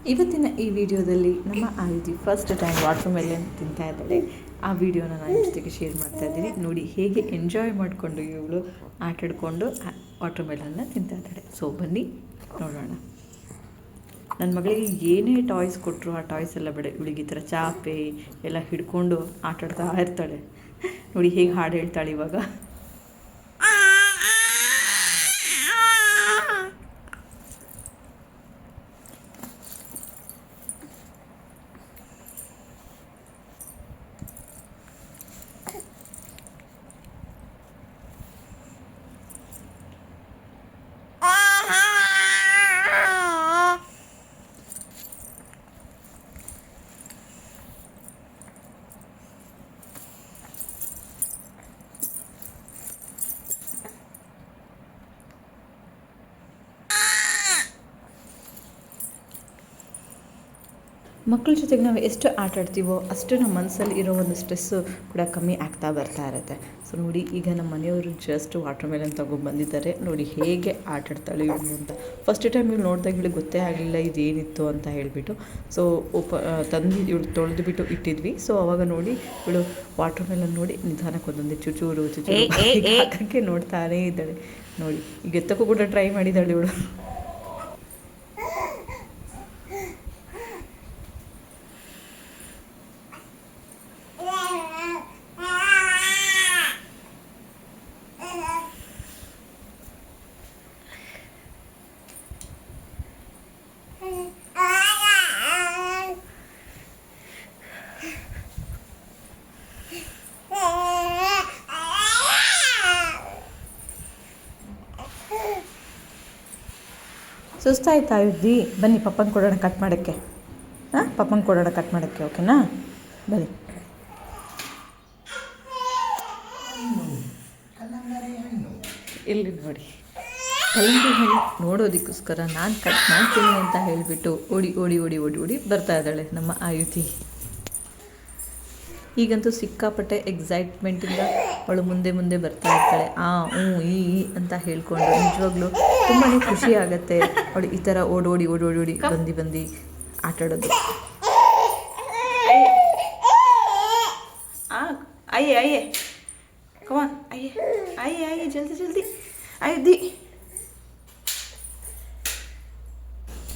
ಇವತ್ತಿನ ಈ ವಿಡಿಯೋದಲ್ಲಿ ನಮ್ಮ ಆಯುಧಿ ಫಸ್ಟ್ ಟೈಮ್ ವಾಟರ್ ಮೆಲನ್ ತಿಂತಾ ಇದ್ದಾಳೆ. ಆ ವಿಡಿಯೋನ ನಾನು ಜೊತೆಗೆ ಶೇರ್ ಮಾಡ್ತಾ ಇದ್ದೀನಿ. ನೋಡಿ ಹೇಗೆ ಎಂಜಾಯ್ ಮಾಡಿಕೊಂಡು ಇವಳು ಆಟಾಡಿಕೊಂಡು ವಾಟರ್ ಮೆಲನ್ನ ತಿಂತಾ ಇದ್ದಾಳೆ. ಸೊ ಬನ್ನಿ ನೋಡೋಣ. ನನ್ನ ಮಗಳಿಗೆ ಏನೇ ಟಾಯ್ಸ್ ಕೊಟ್ಟರು ಆ ಟಾಯ್ಸ್ ಎಲ್ಲ ಬೇಡ, ಇವಳಿಗೆ ಈ ಥರ ಚಾಪೆ ಎಲ್ಲ ಹಿಡ್ಕೊಂಡು ಆಟಾಡ್ತಾ ಇರ್ತಾಳೆ. ನೋಡಿ ಹೇಗೆ ಹಾಡು ಹೇಳ್ತಾಳೆ ಇವಾಗ. ಮಕ್ಕಳ ಜೊತೆಗೆ ನಾವು ಎಷ್ಟು ಆಟ ಆಡ್ತೀವೋ ಅಷ್ಟು ನಮ್ಮ ಮನಸ್ಸಲ್ಲಿ ಇರೋ ಒಂದು ಸ್ಟ್ರೆಸ್ಸು ಕೂಡ ಕಮ್ಮಿ ಆಗ್ತಾ ಬರ್ತಾ ಇರುತ್ತೆ. ಸೊ ನೋಡಿ, ಈಗ ನಮ್ಮ ಮನೆಯವರು ಜಸ್ಟ್ ವಾಟರ್ ಮೆಲನ್ ಬಂದಿದ್ದಾರೆ. ನೋಡಿ ಹೇಗೆ ಆಟಾಡ್ತಾಳೆ ಇವಳು ಅಂತ. ಫಸ್ಟ್ ಟೈಮ್ ಇವಳು ನೋಡಿದಾಗ ಇವಳಿಗೆ ಗೊತ್ತೇ ಆಗಲಿಲ್ಲ ಇದೇನಿತ್ತು ಅಂತ ಹೇಳಿಬಿಟ್ಟು. ಸೊ ತಂದು ಇವಳು ತೊಳೆದುಬಿಟ್ಟು ಇಟ್ಟಿದ್ವಿ. ಸೊ ಅವಾಗ ನೋಡಿ ಇವಳು ವಾಟರ್ ಮೆಲನ್ ನೋಡಿ ನಿಧಾನಕ್ಕೆ ಒಂದೊಂದೇ ಚುಚೂರು ಹಾಕೋಕ್ಕೆ ನೋಡ್ತಾನೇ ಇದ್ದಾಳೆ. ನೋಡಿ ಈಗ ಎತ್ತಕ್ಕೂ ಕೂಡ ಟ್ರೈ ಮಾಡಿದ್ದಾಳೆ ಇವಳು. ಸುಸ್ತಾಯ್ತಾ ಇದ್ದಿ? ಬನ್ನಿ ಪಪ್ಪನ ಕೊಡೋಣ ಕಟ್ ಮಾಡೋಕ್ಕೆ. ಪಪ್ಪನ ಕೊಡೋಣ ಕಟ್ ಮಾಡೋಕ್ಕೆ, ಓಕೆನಾ? ಬನ್ನಿ. ಇಲ್ಲಿ ನೋಡಿ, ಕಲ್ಲಂಗಡಿ ಹಣ್ಣು ನೋಡೋದಕ್ಕೋಸ್ಕರ ನಾನು ಕಟ್ ಮಾಡ್ತೀನಿ ಅಂತ ಹೇಳಿಬಿಟ್ಟು ಓಡಿ ಓಡಿ ಓಡಿ ಓಡಿ ಓಡಿ ಬರ್ತಾ ಇದ್ದಾಳೆ ನಮ್ಮ ಆಯುಧಿ. ಈಗಂತೂ ಸಿಕ್ಕಾಪಟ್ಟೆ ಎಕ್ಸೈಟ್ಮೆಂಟಿಂದ ಅವಳು ಮುಂದೆ ಮುಂದೆ ಬರ್ತಾ ಇರ್ತಾಳೆ. ಈ ಅಂತ ಹೇಳ್ಕೊಂಡು ನಿಜವಾಗ್ಲೂ ತುಂಬಾ ಖುಷಿ ಆಗುತ್ತೆ ಅವಳು ಈ ಥರ ಓಡೋಡಿ ಓಡೋಡಿ ಬಂದು ಆಟಾಡೋದು. ಅಯ್ಯೇ ಕಮಾನ್, ಅಯ್ಯೇ ಜಲ್ದಿ ಆಯುಧಿ.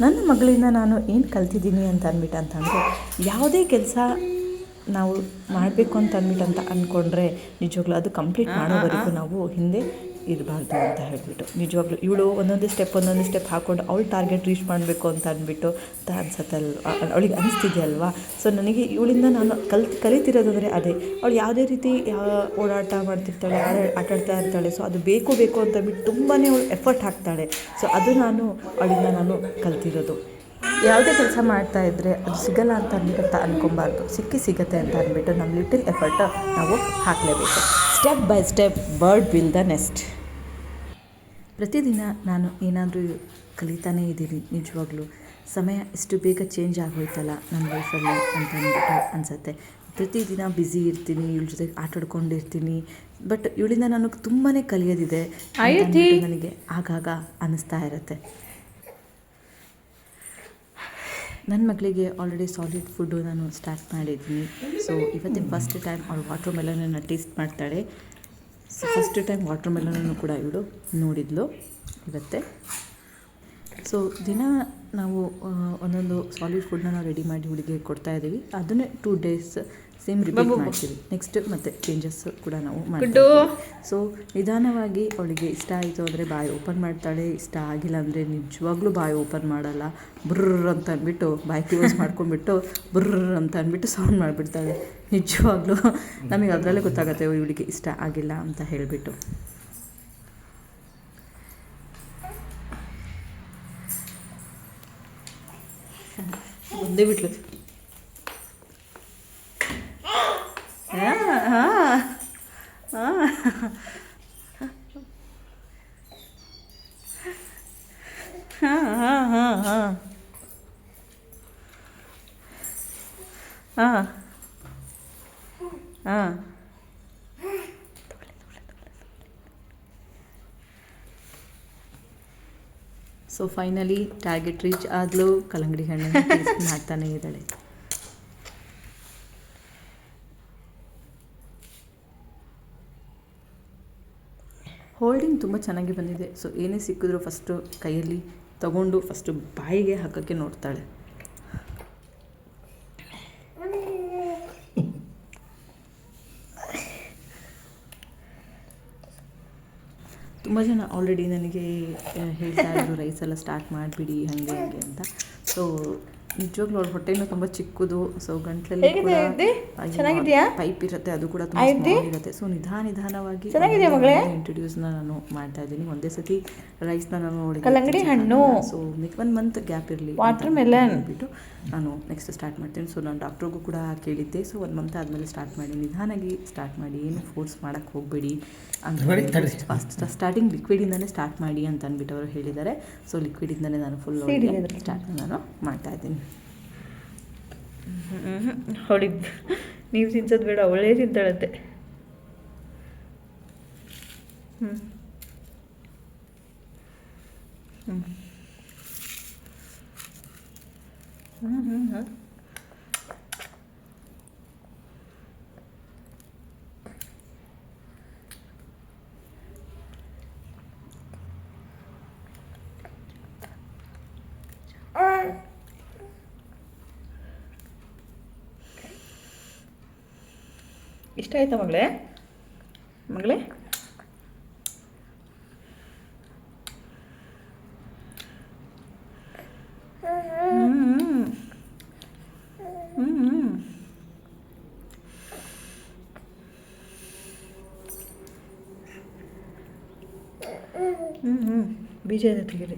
ನನ್ನ ಮಗಳಿಂದ ನಾನು ಏನು ಕಲ್ತಿದ್ದೀನಿ ಅಂತ ಅಂತಂದರೆ, ಯಾವುದೇ ಕೆಲಸ ನಾವು ಮಾಡಬೇಕು ಅಂತ ಅಂದ್ಕೊಂಡ್ರೆ ನಿಜವಾಗ್ಲೂ ಅದು ಕಂಪ್ಲೀಟ್ ಮಾಡೋವರೆಗೂ ನಾವು ಹಿಂದೆ ಇರಬಾರ್ದು ಅಂತ ಹೇಳಿಬಿಟ್ಟು. ನಿಜವಾಗ್ಲೂ ಇವಳು ಒಂದೊಂದೇ ಸ್ಟೆಪ್ ಹಾಕ್ಕೊಂಡು ಅವಳು ಟಾರ್ಗೆಟ್ ರೀಚ್ ಮಾಡಬೇಕು ಅಂತ ಅಂತ ಅನ್ಸತ್ತಲ್ವ, ಅವಳಿಗೆ ಅನಿಸ್ತಿದೆಯಲ್ವಾ. ಸೊ ನನಗೆ ಇವಳಿಂದ ನಾನು ಕಲಿತಿರೋದಂದರೆ ಅದೇ, ಅವಳು ಯಾವುದೇ ರೀತಿ ಓಡಾಟ ಮಾಡ್ತಿರ್ತಾಳೆ, ಆಟಾಡ್ತಾ ಇರ್ತಾಳೆ. ಸೊ ಅದು ಬೇಕು ಅಂತ ಅಂದ್ಬಿಟ್ಟು ತುಂಬಾ ಅವಳು ಎಫರ್ಟ್ ಹಾಕ್ತಾಳೆ. ಸೊ ಅದು ಅವಳಿಂದ ನಾನು ಕಲ್ತಿರೋದು. ಯಾವುದೇ ಕೆಲಸ ಮಾಡ್ತಾಯಿದ್ರೆ ಅದು ಸಿಗಲ್ಲ ಅಂತ ಅಂದ್ಕೊಬಾರ್ದು. ಸಿಗತ್ತೆ ಅಂತ ಅಂದ್ಬಿಟ್ಟು ನಮ್ಮ ಲಿಟಲ್ ಎಫರ್ಟ್ ನಾವು ಹಾಕಲೇಬೇಕು. Step by step bird build the nest. ಪ್ರತಿದಿನ ನಾನು ಏನಾದರೂ ಕಲಿತಾನೇ ಇದ್ದೀನಿ. ನಿಜವಾಗ್ಲೂ ಸಮಯ ಎಷ್ಟು ಬೇಗ ಚೇಂಜ್ ಆಗೋಯ್ತಲ್ಲ ನನ್ನ ಲೈಫಲ್ಲಿ ಅಂತ ಅಂದ್ಬಿಟ್ಟು ಅನಿಸುತ್ತೆ. ಪ್ರತಿದಿನ ಬ್ಯುಸಿ ಇರ್ತೀನಿ, ಇವಳ ಜೊತೆಗೆ ಆಟಾಡ್ಕೊಂಡಿರ್ತೀನಿ. ಬಟ್ ಇವಳಿಂದ ನನಗೆ ತುಂಬಾ ಕಲಿಯೋದಿದೆ ನನಗೆ ಆಗಾಗ ಅನ್ನಿಸ್ತಾ ಇರುತ್ತೆ. ನನ್ನ ಮಗಳಿಗೆ ಆಲ್ರೆಡಿ ಸಾಲಿಡ್ ಫುಡ್ಡು ನಾನು ಸ್ಟಾರ್ಟ್ ಮಾಡಿದ್ದೀನಿ. ಸೊ ಇವತ್ತೇ ಫಸ್ಟ್ ಟೈಮ್ ಅವಳು ವಾಟರ್ ಮೆಲನನ್ನು ಟೇಸ್ಟ್ ಮಾಡ್ತಾಳೆ. ಸೊ ಫಸ್ಟ್ ಟೈಮ್ ವಾಟರ್ ಮೆಲನನ್ನು ಕೂಡ ಇವಳು ನೋಡಿದ್ಲು ಇವತ್ತೇ. ಸೊ ದಿನ ನಾವು ಒಂದೊಂದು ಸಾಲಿಡ್ ಫುಡ್ನ ನಾವು ರೆಡಿ ಮಾಡಿ ಹುಡುಗಿಗೆ ಕೊಡ್ತಾಯಿದ್ದೀವಿ. ಅದನ್ನೇ 2 days ಸೇಮ್ ರಿಪೀಟ್ ಮಾಡ್ತೀವಿ. ನೆಕ್ಸ್ಟ್ ಮತ್ತೆ ಚೇಂಜಸ್ ಕೂಡ ನಾವು ಮಾಡ್ತೀವಿ. ಸೊ ನಿಧಾನವಾಗಿ ಅವಳಿಗೆ ಇಷ್ಟ ಆಯಿತು ಅಂದರೆ ಬಾಯಿ ಓಪನ್ ಮಾಡ್ತಾಳೆ, ಇಷ್ಟ ಆಗಿಲ್ಲ ಅಂದರೆ ನಿಜವಾಗ್ಲೂ ಬಾಯಿ ಓಪನ್ ಮಾಡಲ್ಲ. ಬುರ್ರ್ ಅಂತ ಅಂದ್ಬಿಟ್ಟು ಬಾಯಿ ಕ್ಲೋಸ್ ಮಾಡ್ಕೊಂಡ್ಬಿಟ್ಟು ಬುರ್ರ್ ಅಂತ ಅಂದ್ಬಿಟ್ಟು ಸೌಂಡ್ ಮಾಡಿಬಿಡ್ತಾಳೆ. ನಿಜವಾಗ್ಲೂ ನಮಗೆ ಅದರಲ್ಲೇ ಗೊತ್ತಾಗುತ್ತೆ ಇವಳಿಗೆ ಇಷ್ಟ ಆಗಿಲ್ಲ ಅಂತ ಹೇಳಿಬಿಟ್ಟು. ಒಂದೇ ಬಿಟ್ಲು. ಸೊ ಫೈನಲಿ ಟಾರ್ಗೆಟ್ ರೀಚ್ ಆದಲು. ಕಲ್ಲಂಗಡಿ ಹಣ್ಣನ್ನು ಟೇಸ್ಟ್ ಮಾಡ್ತಾನೇ ಇದ್ದಾಳೆ. ಹೋಲ್ಡಿಂಗ್ ತುಂಬ ಚೆನ್ನಾಗಿ ಬಂದಿದೆ. ಸೊ ಏನೇ ಸಿಕ್ಕಿದ್ರು ಫಸ್ಟು ಕೈಯಲ್ಲಿ ತಗೊಂಡು ಫಸ್ಟು ಬಾಯಿಗೆ ಹಾಕೋಕ್ಕೆ ನೋಡ್ತಾಳೆ. ತುಂಬ ಜನ ಆಲ್ರೆಡಿ ನನಗೆ ಹೇಳ್ತಾ ಇದ್ರು ರೈಸೆಲ್ಲ ಸ್ಟಾರ್ಟ್ ಮಾಡಿಬಿಡಿ ಹಾಗೆ ಹೀಗೆ ಅಂತ. ಸೊ ನಿಜವಾಗ್ಲೂ ಅವ್ರ ಹೊಟ್ಟೆನೂ ತುಂಬ ಚಿಕ್ಕದು. ಸೊ ಗಂಟ್ಲಲ್ಲಿ ಪೈಪ್ ಇರುತ್ತೆ, ಅದು ಕೂಡ ತುಂಬ ಸ್ಮಾಲ್ ಇರುತ್ತೆ. ಸೊ ನಿಧಾನವಾಗಿ ಇಂಟ್ರೊಡ್ಯೂಸ್ನ ನಾನು ಮಾಡ್ತಾ ಇದ್ದೀನಿ. ಒಂದೇ ಸತಿ ರೈಸ್ನ ನಾನು ಕಲ್ಲಂಗಡಿ ಹಣ್ಣು. ಸೊ 1 ಮಂತ್ ಗ್ಯಾಪ್ ಇರಲಿ ವಾಟರ್ ಮೆಲನ್ ಬಿಟ್ಟು ನಾನು ನೆಕ್ಸ್ಟ್ ಸ್ಟಾರ್ಟ್ ಮಾಡ್ತೀನಿ. ಸೊ ನಾನು ಡಾಕ್ಟ್ರಿಗೂ ಕೂಡ ಕೇಳಿದ್ದೆ. ಸೊ 1 ಮಂತ್ ಆದಮೇಲೆ ಸ್ಟಾರ್ಟ್ ಮಾಡಿ, ನಿಧಾನಾಗಿ ಸ್ಟಾರ್ಟ್ ಮಾಡಿ, ಏನು ಫೋರ್ಸ್ ಮಾಡೋಕ್ಕೆ ಹೋಗಬೇಡಿ ಅಂತ. ಸ್ಟಾರ್ಟಿಂಗ್ ಲಿಕ್ವಿಡಿಂದನೇ ಸ್ಟಾರ್ಟ್ ಮಾಡಿ ಅಂತ ಅಂದ್ಬಿಟ್ಟು ಅವರು ಹೇಳಿದ್ದಾರೆ. ಸೊ ಲಿಕ್ವಿಡಿಂದನೇ ನಾನು ಫುಲ್ ಸ್ಟಾರ್ಟ್ ನಾನು ಮಾಡ್ತಾ ಇದ್ದೀನಿ. ಅವಳಿಗೆ ನೀವು ತಿನ್ಸೋದು ಬೇಡ, ಅವಳೇ ತಿಂತಾಳಂತೆ. ಇಷ್ಟ ಆಯ್ತಾ ಮಗಳೇ? ಬೀಜ ಇದೆ ತೆಗೀರಿ.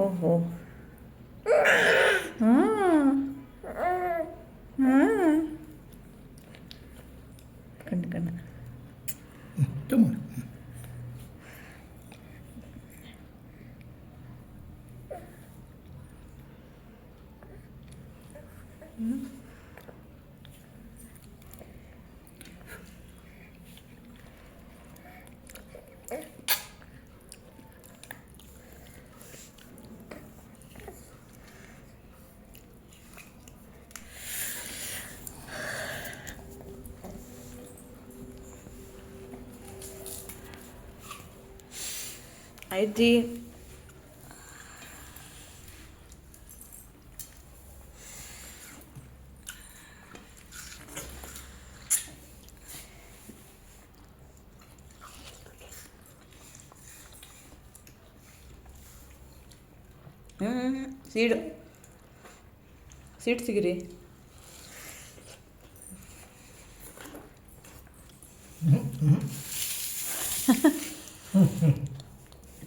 ಓಹೋ ಕಣ್ಣ ಆಯ್ತು. ಸೀಟ್ ಸಿಗಿರಿ.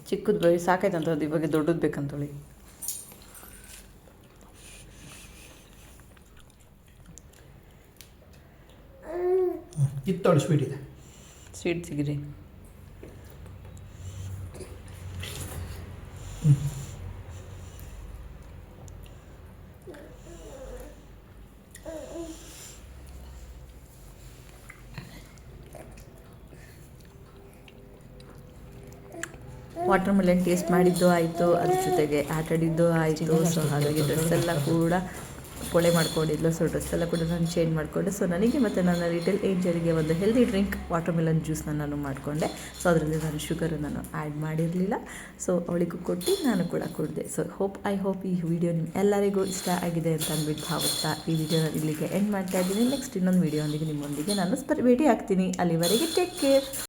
ಚಿಕ್ಕದು ಬರೀ ಸಾಕಾಯ್ತಂತ, ಇವಾಗ ದೊಡ್ಡದು ಬೇಕಂತೇಳಿ. ಕಿತ್ತೋಳು ಸ್ವೀಟ್ ಇದೆ, ಸ್ವೀಟ್ ಸಿಗಿರಿ. ವಾಟರ್ ಮೆಲನ್ ಟೇಸ್ಟ್ ಮಾಡಿದ್ದು ಆಯಿತು, ಅದ್ರ ಜೊತೆಗೆ ಆಟಾಡಿದ್ದು ಆಯಿತು. ಸೊ ಹಾಗಾಗಿ ಡ್ರೆಸ್ಸೆಲ್ಲ ಕೂಡ ಕೊಳೆ ಮಾಡ್ಕೊಂಡಿದ್ಲು. ಸೊ ಡ್ರೆಸ್ಸೆಲ್ಲ ಕೂಡ ನಾನು ಚೇಂಜ್ ಮಾಡಿಕೊಂಡೆ. ಸೊ ನನಗೆ ಮತ್ತು ನನ್ನ ಲಿಟಲ್ ಏಂಜಲ್ಗೆ ಒಂದು ಹೆಲ್ದಿ ಡ್ರಿಂಕ್ ವಾಟರ್ ಮೆಲನ್ ಜ್ಯೂಸ್ನ ನಾನು ಮಾಡಿಕೊಂಡೆ. ಸೊ ಅದರಲ್ಲಿ ನಾನು ಶುಗರು ನಾನು ಆ್ಯಡ್ ಮಾಡಿರಲಿಲ್ಲ. ಸೊ ಅವಳಿಗೂ ಕೊಟ್ಟು ನಾನು ಕೂಡ ಕುಡಿದೆ. ಸೊ ಐ ಹೋಪ್ ಈ ವಿಡಿಯೋ ಎಲ್ಲರಿಗೂ ಇಷ್ಟ ಆಗಿದೆ ಅಂತ ಅಂದ್ಬಿಟ್ಟು ಭಾವಿಸ್ತಾ ಈ ವಿಡಿಯೋನ ಇಲ್ಲಿಗೆ ಎಂಡ್ ಮಾಡ್ತಾ ಇದ್ದೀನಿ. ನೆಕ್ಸ್ಟ್ ಇನ್ನೊಂದು ವಿಡಿಯೋ ನಿಮ್ಮೊಂದಿಗೆ ನಾನು ಭೇಟಿ ಆಗ್ತೀನಿ. ಅಲ್ಲಿವರೆಗೆ ಟೇಕ್ ಕೇರ್.